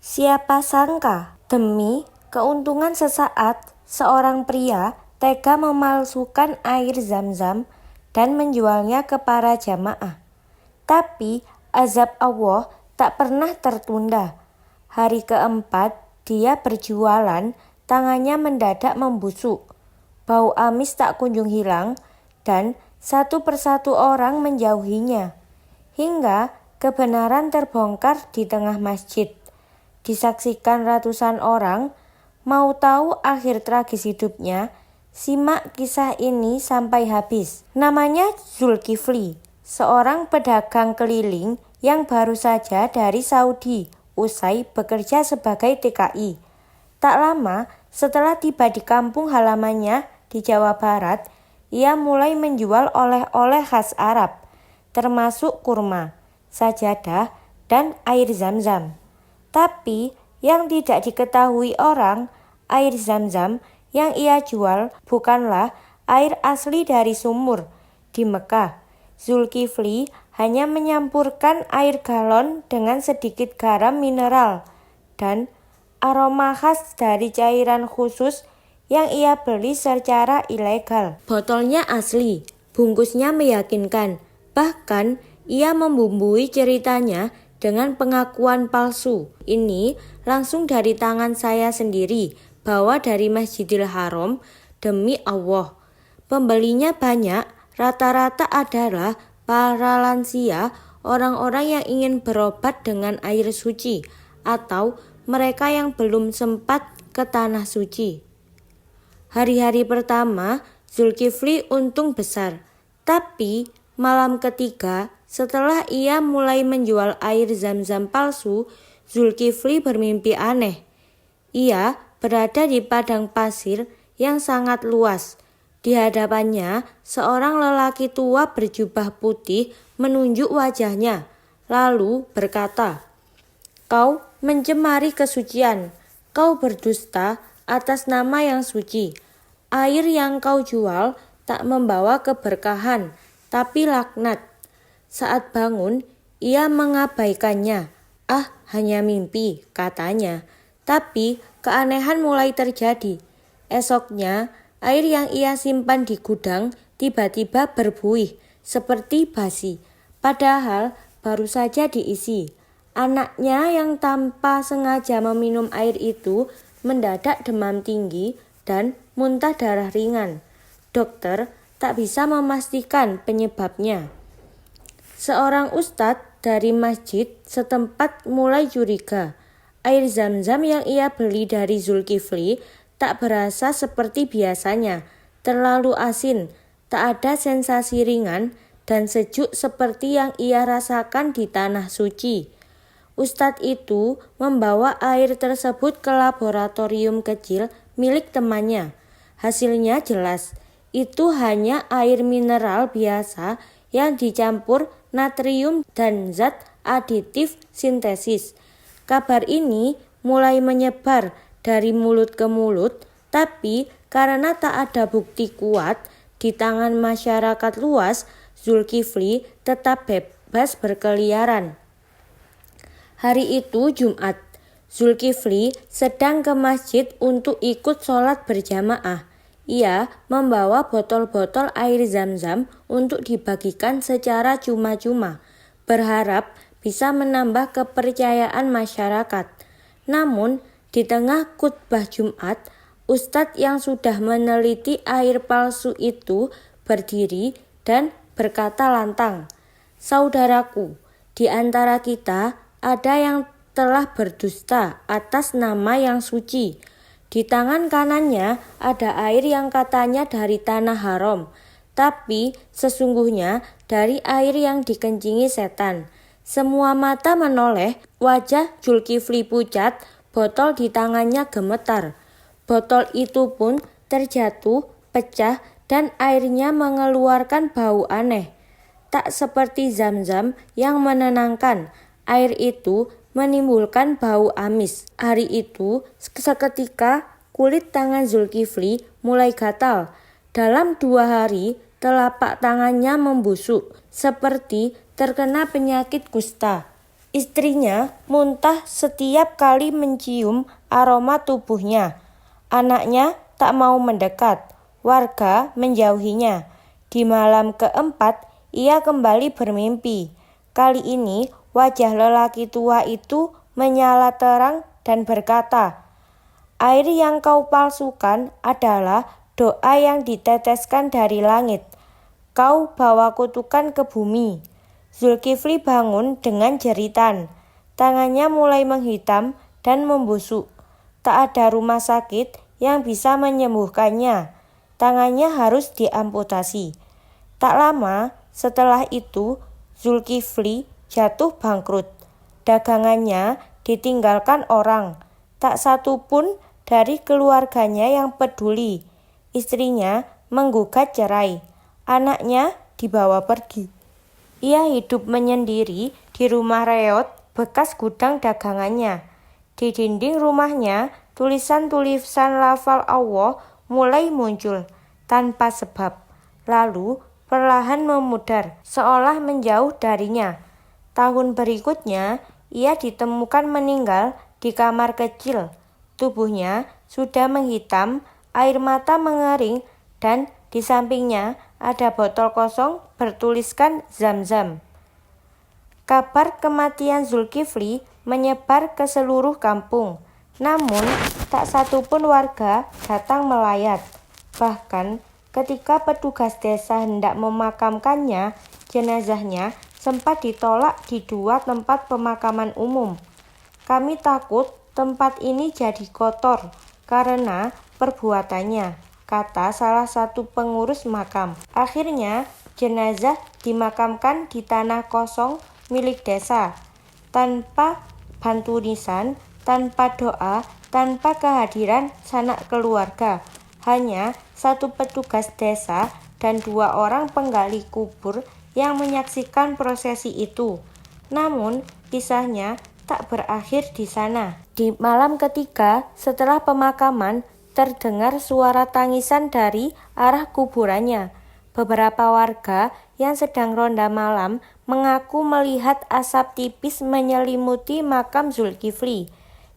Siapa sangka, demi keuntungan sesaat, seorang pria tega memalsukan air Zam-Zam dan menjualnya ke para jamaah. Tapi azab Allah tak pernah tertunda. Hari keempat dia berjualan, tangannya mendadak membusuk. Bau amis tak kunjung hilang dan satu persatu orang menjauhinya. Hingga kebenaran terbongkar di tengah masjid. Disaksikan ratusan orang. Mau tahu akhir tragis hidupnya? Simak kisah ini sampai habis. Namanya Zulkifli, seorang pedagang keliling yang baru saja dari Saudi usai bekerja sebagai TKI. Tak lama setelah tiba di kampung halamannya di Jawa Barat, ia mulai menjual oleh-oleh khas Arab, termasuk kurma, sajadah, dan air Zam-Zam. Tapi yang tidak diketahui orang, air Zam-Zam yang ia jual bukanlah air asli dari sumur di Mekah. Zulkifli hanya menyampurkan air galon dengan sedikit garam mineral dan aroma khas dari cairan khusus yang ia beli secara ilegal. Botolnya asli, bungkusnya meyakinkan. Bahkan ia membumbui ceritanya dengan pengakuan palsu. Ini langsung dari tangan saya sendiri, bawa dari Masjidil Haram, demi Allah. Pembelinya banyak, rata-rata adalah para lansia, orang-orang yang ingin berobat dengan air suci, atau mereka yang belum sempat ke tanah suci. Hari-hari pertama, Zulkifli untung besar. Tapi malam ketiga, setelah ia mulai menjual air Zam-Zam palsu, Zulkifli bermimpi aneh. Ia berada di padang pasir yang sangat luas. Di hadapannya, seorang lelaki tua berjubah putih menunjuk wajahnya, lalu berkata, "Kau mencemari kesucian, kau berdusta atas nama yang suci. Air yang kau jual tak membawa keberkahan, tapi laknat." Saat bangun, ia mengabaikannya. "Ah, hanya mimpi," katanya. Tapi keanehan mulai terjadi. Esoknya, air yang ia simpan di gudang tiba-tiba berbuih seperti basi, padahal baru saja diisi. Anaknya yang tanpa sengaja meminum air itu mendadak demam tinggi dan muntah darah ringan. Dokter tak bisa memastikan penyebabnya. Seorang ustadz dari masjid setempat mulai curiga. Air Zam-Zam yang ia beli dari Zulkifli tak berasa seperti biasanya, terlalu asin, tak ada sensasi ringan dan sejuk seperti yang ia rasakan di tanah suci. Ustadz itu membawa air tersebut ke laboratorium kecil milik temannya. Hasilnya jelas, itu hanya air mineral biasa yang dicampur natrium dan zat aditif sintesis. Kabar ini mulai menyebar dari mulut ke mulut, tapi karena tak ada bukti kuat di tangan masyarakat luas, Zulkifli tetap bebas berkeliaran. Hari itu Jumat, Zulkifli sedang ke masjid untuk ikut sholat berjamaah. Ia membawa botol-botol air Zam-Zam untuk dibagikan secara cuma-cuma, berharap bisa menambah kepercayaan masyarakat. Namun, di tengah khutbah Jumat, ustadz yang sudah meneliti air palsu itu berdiri dan berkata lantang, "Saudaraku, di antara kita ada yang telah berdusta atas nama yang suci. Di tangan kanannya ada air yang katanya dari tanah haram, tapi sesungguhnya dari air yang dikencingi setan." Semua mata menoleh, wajah Zulkifli pucat, botol di tangannya gemetar. Botol itu pun terjatuh, pecah, dan airnya mengeluarkan bau aneh. Tak seperti Zam-Zam yang menenangkan, air itu menimbulkan bau amis. Hari itu, seketika kulit tangan Zulkifli mulai gatal. Dalam 2 hari, telapak tangannya membusuk, seperti terkena penyakit kusta. Istrinya muntah setiap kali mencium aroma tubuhnya. Anaknya tak mau mendekat. Warga menjauhinya. Di malam keempat, ia kembali bermimpi. Kali ini, wajah lelaki tua itu menyala terang dan berkata, "Air yang kau palsukan adalah doa yang diteteskan dari langit. Kau bawa kutukan ke bumi." Zulkifli bangun dengan jeritan. Tangannya mulai menghitam dan membusuk. Tak ada rumah sakit yang bisa menyembuhkannya. Tangannya harus diamputasi. Tak lama setelah itu, Zulkifli jatuh bangkrut. Dagangannya ditinggalkan orang. Tak satu pun dari keluarganya yang peduli. Istrinya menggugat cerai. Anaknya dibawa pergi. Ia hidup menyendiri di rumah reot bekas gudang dagangannya. Di dinding rumahnya, tulisan-tulisan lafal Allah mulai muncul tanpa sebab. Lalu perlahan memudar, seolah menjauh darinya. Tahun berikutnya, ia ditemukan meninggal di kamar kecil. Tubuhnya sudah menghitam, air mata mengering, dan di sampingnya ada botol kosong bertuliskan Zam-Zam. Kabar kematian Zulkifli menyebar ke seluruh kampung. Namun, tak satu pun warga datang melayat. Bahkan, ketika petugas desa hendak memakamkannya, jenazahnya sempat ditolak di 2 tempat pemakaman umum. "Kami takut tempat ini jadi kotor karena perbuatannya," kata salah satu pengurus makam. Akhirnya, jenazah dimakamkan di tanah kosong milik desa, tanpa bantu nisan, tanpa doa, tanpa kehadiran sanak keluarga. Hanya satu petugas desa dan 2 orang penggali kubur yang menyaksikan prosesi itu. Namun, kisahnya tak berakhir di sana. Di malam ketiga setelah pemakaman, terdengar suara tangisan dari arah kuburannya. Beberapa warga yang sedang ronda malam mengaku melihat asap tipis menyelimuti makam Zulkifli,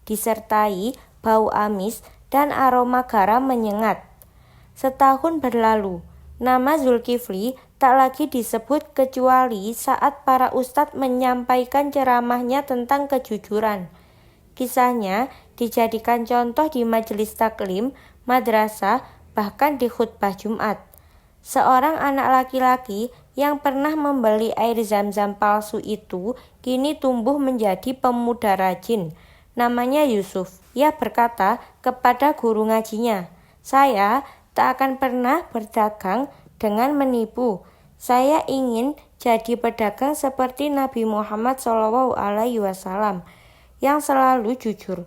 disertai bau amis dan aroma garam menyengat. Setahun berlalu, nama Zulkifli tak lagi disebut kecuali saat para ustadz menyampaikan ceramahnya tentang kejujuran. Kisahnya dijadikan contoh di majelis taklim, madrasah, bahkan di khutbah Jumat. Seorang anak laki-laki yang pernah membeli air Zam-Zam palsu itu kini tumbuh menjadi pemuda rajin. Namanya Yusuf. Ia berkata kepada guru ngajinya, "Saya tak akan pernah berdagang dengan menipu. Saya ingin jadi pedagang seperti Nabi Muhammad SAW yang selalu jujur,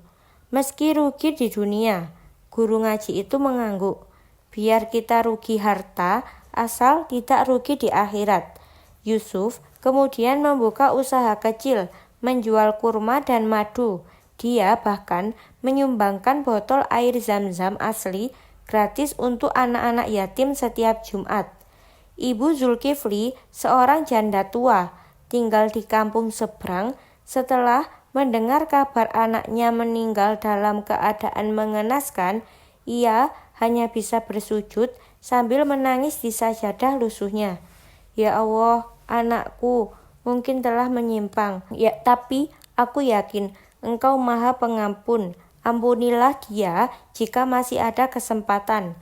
meski rugi di dunia." Guru ngaji itu mengangguk. "Biar kita rugi harta, asal tidak rugi di akhirat." Yusuf kemudian membuka usaha kecil, menjual kurma dan madu. Dia bahkan menyumbangkan botol air Zam-Zam asli gratis untuk anak-anak yatim setiap Jumat. Ibu Zulkifli, seorang janda tua, tinggal di kampung seberang. Setelah mendengar kabar anaknya meninggal dalam keadaan mengenaskan, ia hanya bisa bersujud sambil menangis di sajadah lusuhnya. "Ya Allah, anakku mungkin telah menyimpang. Ya, tapi aku yakin Engkau Maha Pengampun. Ampunilah dia jika masih ada kesempatan."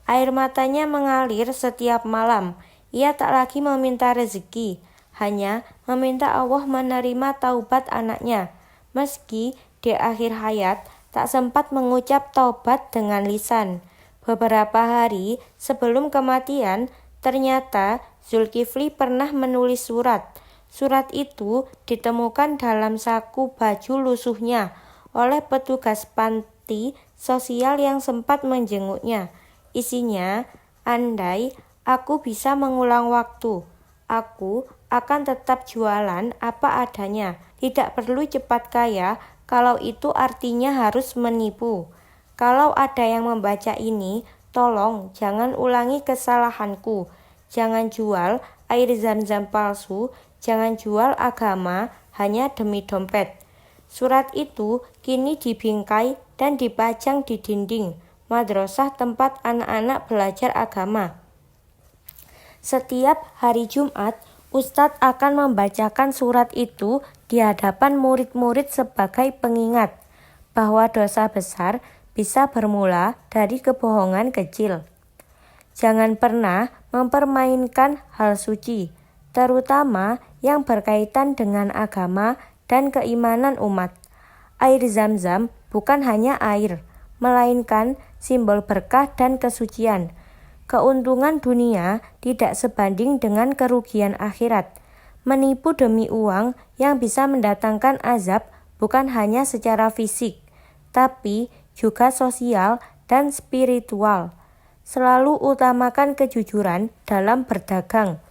Air matanya mengalir setiap malam. Ia tak lagi meminta rezeki, hanya meminta Allah menerima taubat anaknya. Meski di akhir hayat tak sempat mengucap taubat dengan lisan. Beberapa hari sebelum kematian, ternyata Zulkifli pernah menulis surat. Surat itu ditemukan dalam saku baju lusuhnya oleh petugas panti sosial yang sempat menjenguknya. Isinya, "Andai aku bisa mengulang waktu, aku akan tetap jualan apa adanya. Tidak perlu cepat kaya kalau itu artinya harus menipu. Kalau ada yang membaca ini, tolong jangan ulangi kesalahanku. Jangan jual air Zam-Zam palsu, jangan jual agama hanya demi dompet. Surat itu kini dibingkai dan dipajang di dinding madrasah tempat anak-anak belajar agama. Setiap hari Jumat, Ustadz akan membacakan surat itu di hadapan murid-murid sebagai pengingat bahwa dosa besar bisa bermula dari kebohongan kecil. Jangan pernah mempermainkan hal suci, terutama yang berkaitan dengan agama dan keimanan umat. Air Zam-Zam bukan hanya air, melainkan simbol berkah dan kesucian. Keuntungan dunia tidak sebanding dengan kerugian akhirat. Menipu demi uang yang bisa mendatangkan azab bukan hanya secara fisik, tapi juga sosial dan spiritual. Selalu utamakan kejujuran dalam berdagang.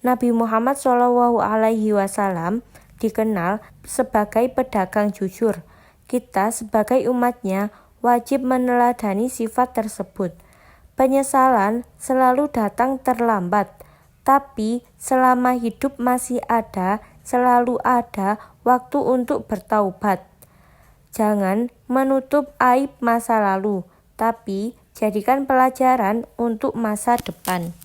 Nabi Muhammad SAW dikenal sebagai pedagang jujur. Kita sebagai umatnya wajib meneladani sifat tersebut. Penyesalan selalu datang terlambat, tapi selama hidup masih ada, selalu ada waktu untuk bertaubat. Jangan menutup aib masa lalu, tapi jadikan pelajaran untuk masa depan.